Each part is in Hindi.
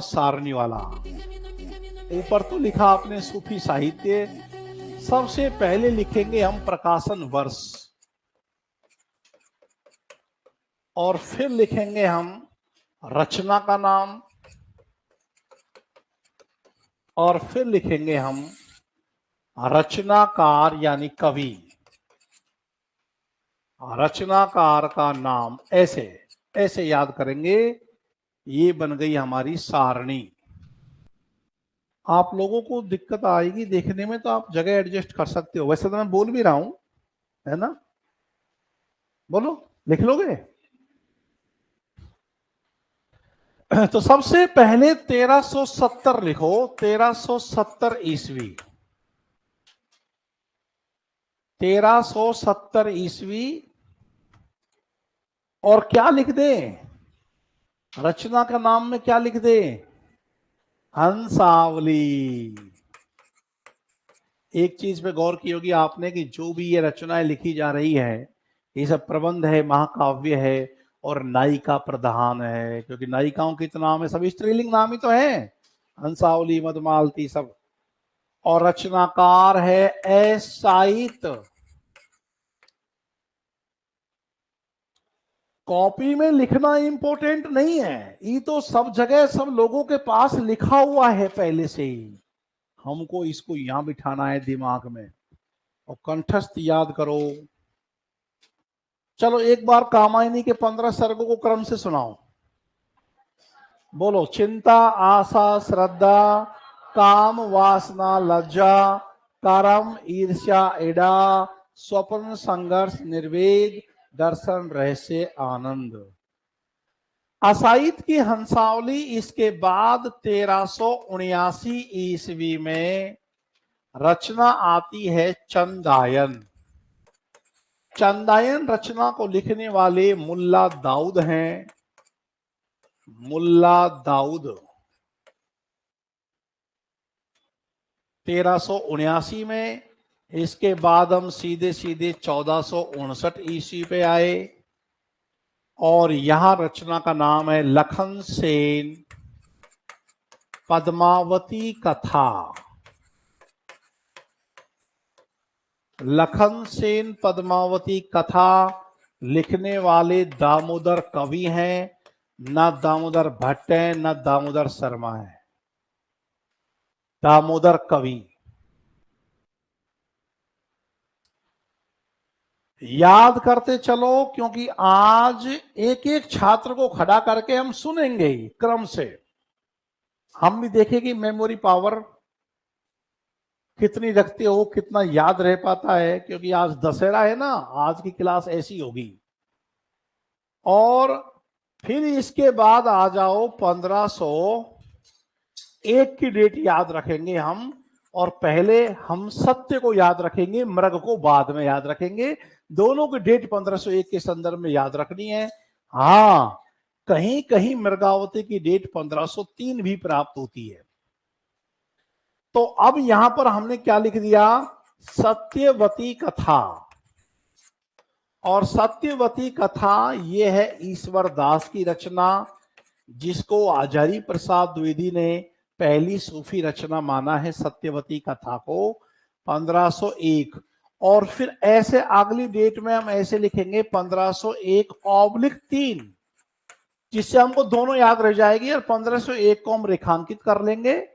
सारणी वाला। ऊपर तो लिखा आपने सूफी साहित्य। सबसे पहले लिखेंगे हम प्रकाशन वर्ष, और फिर लिखेंगे हम रचना का नाम, और फिर लिखेंगे हम रचनाकार यानी कवि। रचनाकार का नाम ऐसे ऐसे याद करेंगे। ये बन गई हमारी सारणी। आप लोगों को दिक्कत आएगी देखने में, तो आप जगह एडजस्ट कर सकते हो। वैसे तो मैं बोल भी रहा हूं, है ना? बोलो, लिख लोगे? तो सबसे पहले 1370 लिखो। 1370 ईस्वी। 1370 ईस्वी। और क्या लिख दे? रचना का नाम में क्या लिख दे? हंसावली। एक चीज पे गौर की होगी आपने कि जो भी ये रचनाएं लिखी जा रही है, ये सब प्रबंध है, महाकाव्य है, और नायिका प्रधान है, क्योंकि नायिकाओं के तो नाम है, सब स्त्रीलिंग नाम ही तो है, हंसावली, मधुमालती सब। और रचनाकार है ऐसाइत। कॉपी में लिखना इंपॉर्टेंट नहीं है, ये तो सब जगह सब लोगों के पास लिखा हुआ है पहले से ही। हमको इसको यहां बिठाना है दिमाग में, और कंठस्थ याद करो। चलो एक बार कामायनी के 15 सर्गों को क्रम से सुनाओ। बोलो। चिंता, आशा, श्रद्धा, काम, वासना, लज्जा, कर्म, ईर्ष्या, इड़ा, स्वप्न, संघर्ष, निर्वेद, दर्शन, रहस्य, आनंद। असाइत की हंसावली इसके बाद 1379 ईस्वी में रचना आती है चंदायन। चंदायन रचना को लिखने वाले मुल्ला दाऊद हैं। मुल्ला दाऊद। 1379 में। इसके बाद हम सीधे सीधे 1459 ईस्वी पे आए, और यहां रचना का नाम है लखन सेन पद्मावती कथा। लखन सेन पद्मावती कथा लिखने वाले दामोदर कवि हैं। न दामोदर भट्ट है, न दामोदर शर्मा है, दामोदर कवि। याद करते चलो, क्योंकि आज एक एक छात्र को खड़ा करके हम सुनेंगे ही क्रम से। हम भी देखेंगे मेमोरी पावर कितनी रखते हो, कितना याद रह पाता है, क्योंकि आज दशहरा है ना, आज की क्लास ऐसी होगी। और फिर इसके बाद आ जाओ 1501 की डेट याद रखेंगे हम, और पहले हम सत्य को याद रखेंगे, मृग को बाद में याद रखेंगे। दोनों की डेट 1501 के संदर्भ में याद रखनी है। हाँ, कहीं कहीं मृगावती की डेट 1503 भी प्राप्त होती है। तो अब यहां पर हमने क्या लिख दिया? सत्यवती कथा। और सत्यवती कथा ये है ईश्वर दास की रचना, जिसको आचार्य प्रसाद द्विवेदी ने पहली सूफी रचना माना है, सत्यवती कथा को 1501। और फिर ऐसे अगली डेट में हम ऐसे लिखेंगे 1501/3, जिससे हमको दोनों याद रह जाएगी, और 1501 को हम रेखांकित कर लेंगे,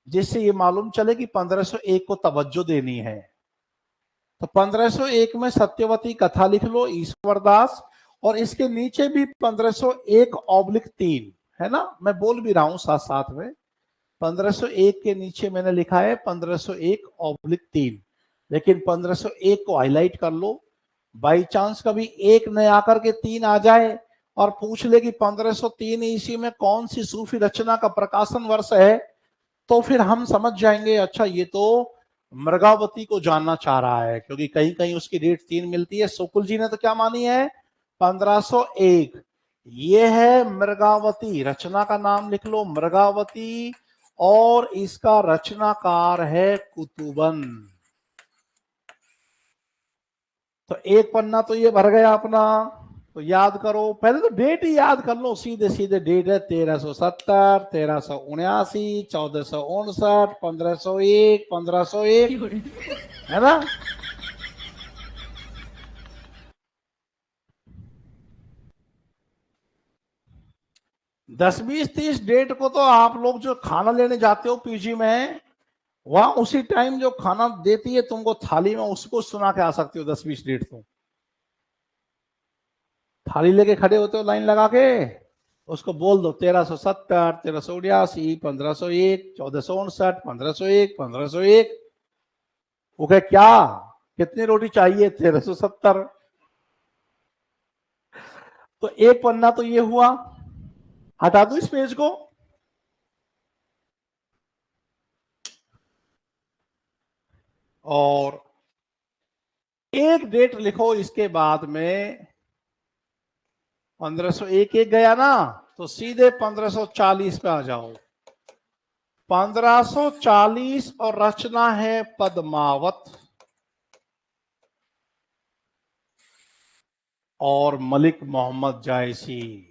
जिससे ये मालूम चले कि 1501 को तवज्जो देनी है। तो 1501 में सत्यवती कथा लिख लो, ईश्वरदास, और इसके नीचे भी 1501/3 है ना, मैं बोल भी रहा हूं साथ साथ में। 1501 के नीचे मैंने लिखा है 1501/3, लेकिन 1501 को हाईलाइट कर लो। बाई चांस कभी एक न आकर के 3 आ जाए और पूछ ले कि 1503 ईस्वी में कौन सी सूफी रचना का प्रकाशन वर्ष है, तो फिर हम समझ जाएंगे अच्छा ये तो मृगावती को जानना चाह रहा है, क्योंकि कहीं कहीं उसकी डेट 3 मिलती है। सुकुल जी ने तो क्या मानी है? 1501। ये है मृगावती, रचना का नाम लिख लो मृगावती, और इसका रचनाकार है कुतुबन। तो एक पन्ना तो ये भर गया अपना। तो याद करो, पहले तो डेट ही याद कर लो, सीधे सीधे डेट है 1370, 1379, 1459, 1501, 1501, है ना। 10, 20, 30 डेट को तो आप लोग जो खाना लेने जाते हो पीजी में, वहां उसी टाइम जो खाना देती है तुमको थाली में, उसको सुना के आ सकते हो 10, 20 डेट। तो थाली लेके खड़े होते हो लाइन लगा के, उसको बोल दो 1370, 1379, 1501, 1459, 1501, 1501। वो कहे क्या, कितनी रोटी चाहिए, 1370। तो एक पन्ना तो ये हुआ, हटा दो इस पेज को। और एक डेट लिखो इसके बाद में, 1501 एक गया ना, तो सीधे 1540 पे आ जाओ। 1540 और रचना है पद्मावत और मलिक मोहम्मद जायसी।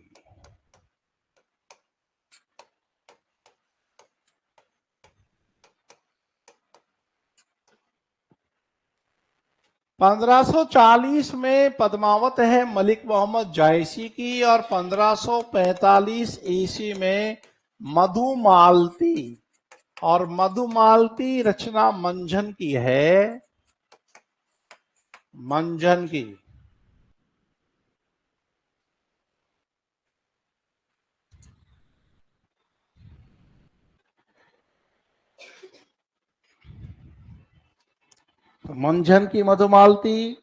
1540 में पद्मावत है मलिक मोहम्मद जायसी की, और 1545 ईस्वी में मधुमालती, और मधुमालती रचना मंझन की है, मंझन की। तो मंझन की मधुमालती।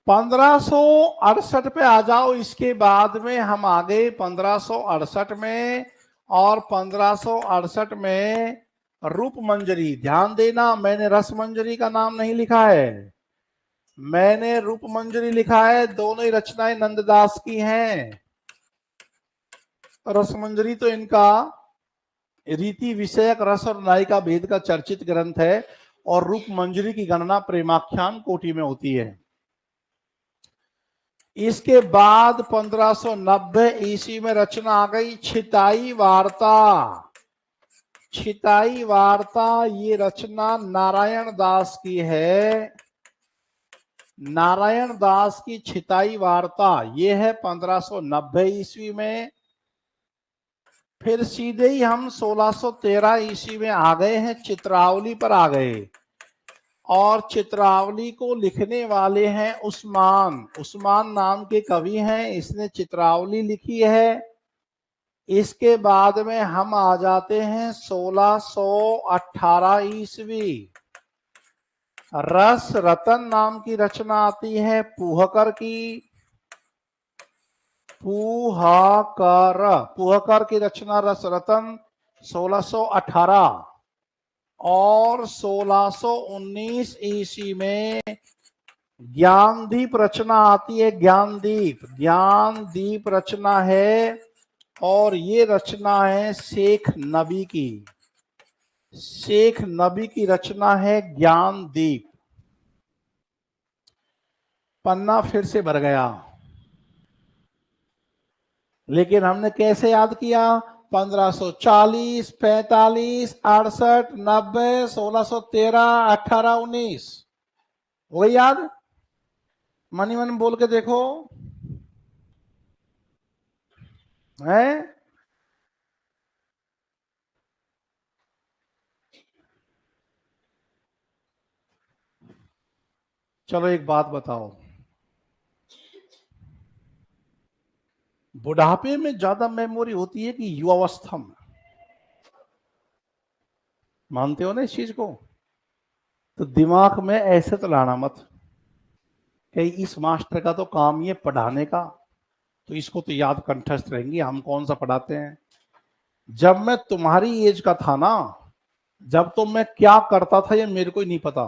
1568 पे आ जाओ, इसके बाद में हम आ गए 1568 में, और 1568 में रूप मंजरी। ध्यान देना, मैंने रस मंजरी का नाम नहीं लिखा है, मैंने रूप मंजरी लिखा है। दोनों ही रचनाएं नंददास की हैं। रस मंजरी तो इनका रीति विषयक रस और नायिका भेद का चर्चित ग्रंथ है, और रूप मंजरी की गणना प्रेमाख्यान कोटि में होती है। इसके बाद 1590 ईस्वी में रचना आ गई छिताई वार्ता। छिताई वार्ता ये रचना नारायण दास की है, नारायण दास की छिताई वार्ता ये है 1590 ईस्वी में। फिर सीधे ही हम 1613 ईस्वी में आ गए हैं, चित्रावली पर आ गए, और चित्रावली को लिखने वाले हैं उस्मान। उस्मान नाम के कवि हैं, इसने चित्रावली लिखी है। इसके बाद में हम आ जाते हैं 1618 ईस्वी। रस रतन नाम की रचना आती है पुहकर की, पुहकर की रचना रस रतन 1618। और 1619 ईस्वी में ज्ञानदीप रचना आती है, ज्ञानदीप, ज्ञानदीप रचना है, और ये रचना है शेख नबी की, शेख नबी की रचना है ज्ञानदीप। पन्ना फिर से भर गया, लेकिन हमने कैसे याद किया, 1540, 45, 68, 90, 1613, 18, 19 हो गई याद। मनी मन बोल के देखो है। चलो एक बात बताओ, बुढ़ापे में ज्यादा मेमोरी होती है कि युवावस्था में? मानते हो ना इस चीज को? तो दिमाग में ऐसे तो लाना मत कि इस मास्टर का तो काम ये पढ़ाने का, तो इसको तो याद कंठस्थ रहेंगी, हम कौन सा पढ़ाते हैं। जब मैं तुम्हारी एज का था ना, जब तो मैं क्या करता था ये मेरे को ही नहीं पता।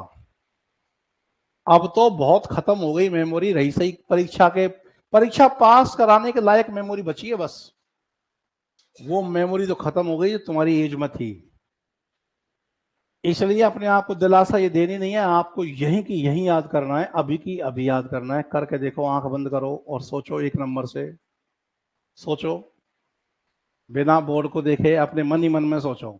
अब तो बहुत खत्म हो गई मेमोरी, रही सही परीक्षा के, परीक्षा पास कराने के लायक मेमोरी बची है बस। वो मेमोरी तो खत्म हो गई जो तुम्हारी एज में थी। इसलिए अपने आप को दिलासा ये देनी नहीं है, आपको यहीं की यहीं याद करना है, अभी की अभी याद करना है। करके देखो, आंख बंद करो और सोचो, एक नंबर से सोचो, बिना बोर्ड को देखे अपने मन ही मन में सोचो।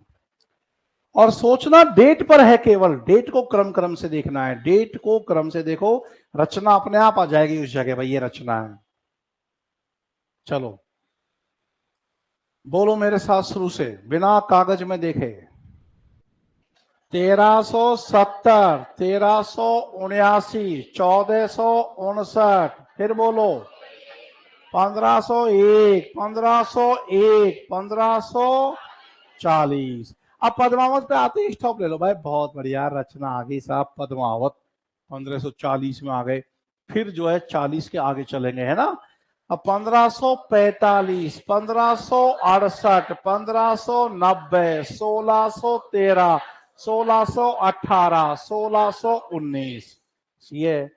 और सोचना डेट पर है, केवल डेट को क्रम क्रम से देखना है, डेट को क्रम से देखो, रचना अपने आप आ जाएगी उस जगह, भाई ये रचना है। चलो बोलो मेरे साथ शुरू से, बिना कागज में देखे। 1370, 1379, 1459, फिर बोलो 1501, 1501, 1540। अब पद्मावत पे आते ही स्टॉप ले लो भाई, बहुत बढ़िया रचना आ गई साहब, पद्मावत 1540 में आ गए। फिर जो है 40 के आगे चलेंगे, है ना। अब 1545, 1568, 1590, 1613, 1618, 1619, ये।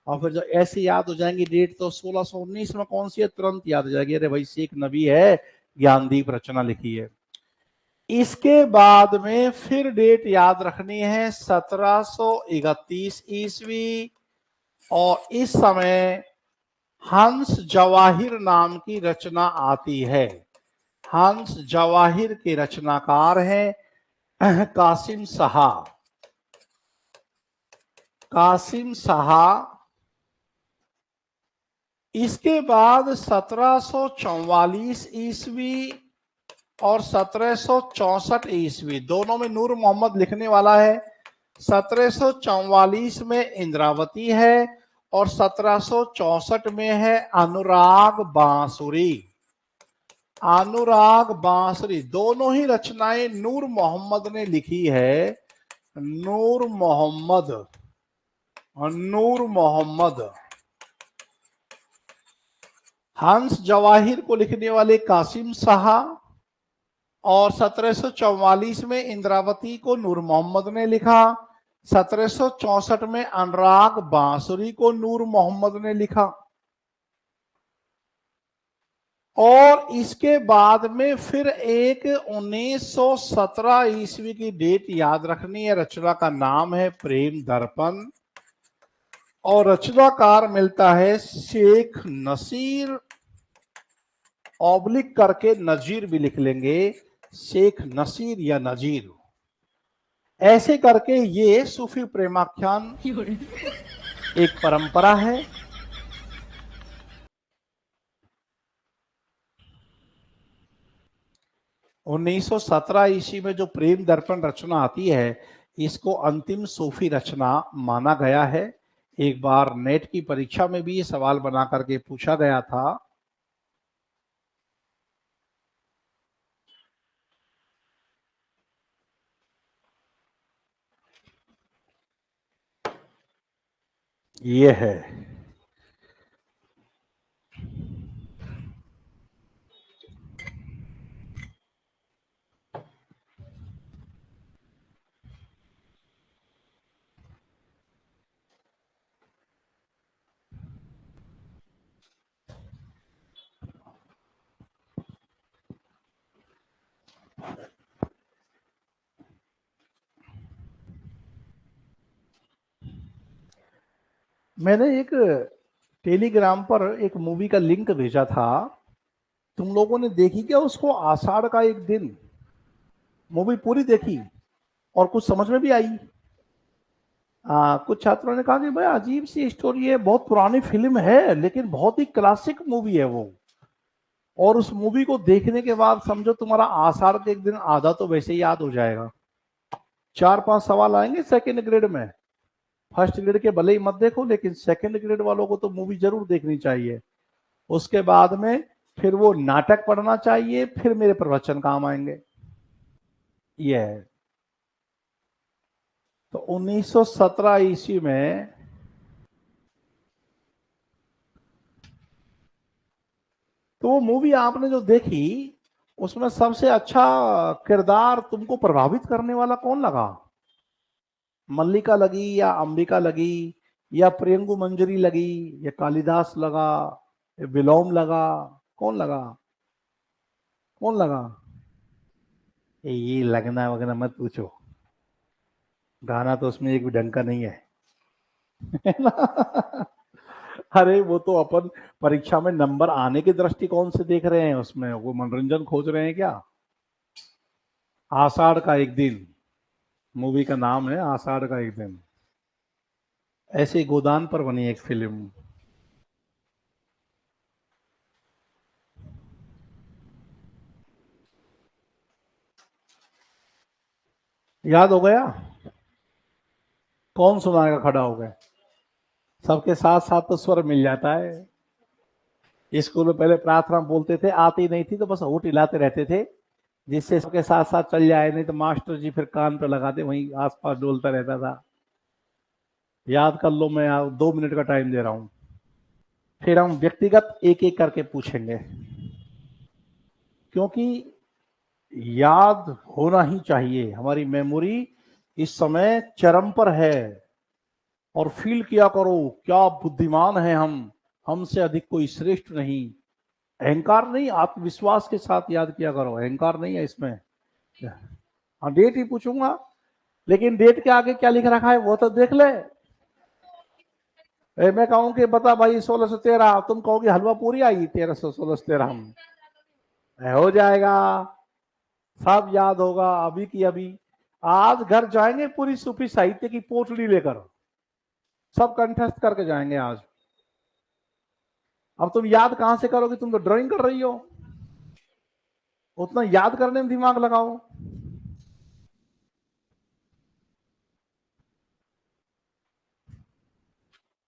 और फिर जो ऐसी याद हो जाएंगी डेट, तो 1619 में कौन सी है, तुरंत याद हो जाएगी, अरे भाई शेख नबी है, ज्ञानदीप रचना लिखी है। इसके बाद में फिर डेट याद रखनी है 1731 ईस्वी, और इस समय हंस जवाहिर नाम की रचना आती है। हंस जवाहिर के रचनाकार हैं कासिम साहा। कासिम साहा। इसके बाद 1744 ईस्वी और 1764 ईस्वी, दोनों में नूर मोहम्मद लिखने वाला है। 1744 में इंद्रावती है और 1764 में है अनुराग बांसुरी। अनुराग बांसुरी, दोनों ही रचनाएं नूर मोहम्मद ने लिखी है। नूर मोहम्मद, नूर मोहम्मद। हंस जवाहिर को लिखने वाले कासिम साहा, और 1744 में इंद्रावती को नूर मोहम्मद ने लिखा। 1764 में अनुराग बांसुरी को नूर मोहम्मद ने लिखा। और इसके बाद में फिर एक 1917 ईस्वी की डेट याद रखनी है, रचना का नाम है प्रेम दर्पण, और रचनाकार मिलता है शेख नसीर, ऑब्लिक करके नजीर भी लिख लेंगे, शेख नसीर या नजीर। ऐसे करके ये सूफी प्रेमाख्यान एक परंपरा है। 1917 ईस्वी में जो प्रेम दर्पण रचना आती है, इसको अंतिम सूफी रचना माना गया है। एक बार नेट की परीक्षा में भी ये सवाल बना करके पूछा गया था। ये है, मैंने एक टेलीग्राम पर एक मूवी का लिंक भेजा था, तुम लोगों ने देखी क्या उसको? आषाढ़ का एक दिन, मूवी पूरी देखी और कुछ समझ में भी आई। कुछ छात्रों ने कहा कि भाई अजीब सी स्टोरी है, बहुत पुरानी फिल्म है लेकिन बहुत ही क्लासिक मूवी है वो। और उस मूवी को देखने के बाद समझो तुम्हारा आषाढ़ के एक दिन आधा तो वैसे ही याद हो जाएगा। 4-5 सवाल आएंगे सेकंड ग्रेड में, फर्स्ट ग्रेड के भले ही मत देखो, लेकिन सेकंड ग्रेड वालों को तो मूवी जरूर देखनी चाहिए। उसके बाद में फिर वो नाटक पढ़ना चाहिए, फिर मेरे प्रवचन काम आएंगे। ये है। तो 1917 ईस्वी में तो वो मूवी आपने जो देखी, उसमें सबसे अच्छा किरदार तुमको प्रभावित करने वाला कौन लगा? मल्लिका लगी या अंबिका लगी या प्रियंगु मंजरी लगी या कालिदास लगा या विलोम लगा? कौन लगा? कौन लगा? ये लगना वगैरह मत पूछो। गाना तो उसमें एक भी ढंग का नहीं है, है ना? अरे वो तो अपन परीक्षा में नंबर आने के दृष्टिकोण से देख रहे हैं, उसमें वो मनोरंजन खोज रहे हैं क्या? आषाढ़ का एक दिन मूवी का नाम है, आषाढ़ का एक दिन। ऐसे गोदान पर बनी एक फिल्म। याद हो गया? कौन सुनाएगा खड़ा हो गए? सबके साथ साथ तो स्वर मिल जाता है। स्कूल में पहले प्रार्थना बोलते थे, आती नहीं थी तो बस होठ हिलाते रहते थे, जिससे सबके साथ साथ चल जाए, नहीं तो मास्टर जी फिर कान पे लगाते, वहीं आसपास डोलता रहता था। याद कर लो, मैं 2 मिनट का टाइम दे रहा हूं, फिर हम व्यक्तिगत एक एक करके पूछेंगे, क्योंकि याद होना ही चाहिए। हमारी मेमोरी इस समय चरम पर है। और फील किया करो, क्या बुद्धिमान है हम, हमसे अधिक कोई श्रेष्ठ नहीं। अहंकार नहीं, आत्मविश्वास के साथ याद किया करो, अहंकार नहीं है इसमें। हाँ, डेट ही पूछूंगा, लेकिन डेट के आगे क्या लिख रखा है वो तो देख ले। मैं कहूं कि बता भाई 1613, तुम कहोगे हलवा पूरी आई 1300 1613 में हो जाएगा, सब याद होगा अभी की अभी। आज घर जाएंगे पूरी सूफी साहित्य की पोटली लेकर, सब कंठस्थ करके जाएंगे आज। अब तुम याद कहां से करोगे, तुम तो ड्राइंग कर रही हो, उतना याद करने में दिमाग लगाओ।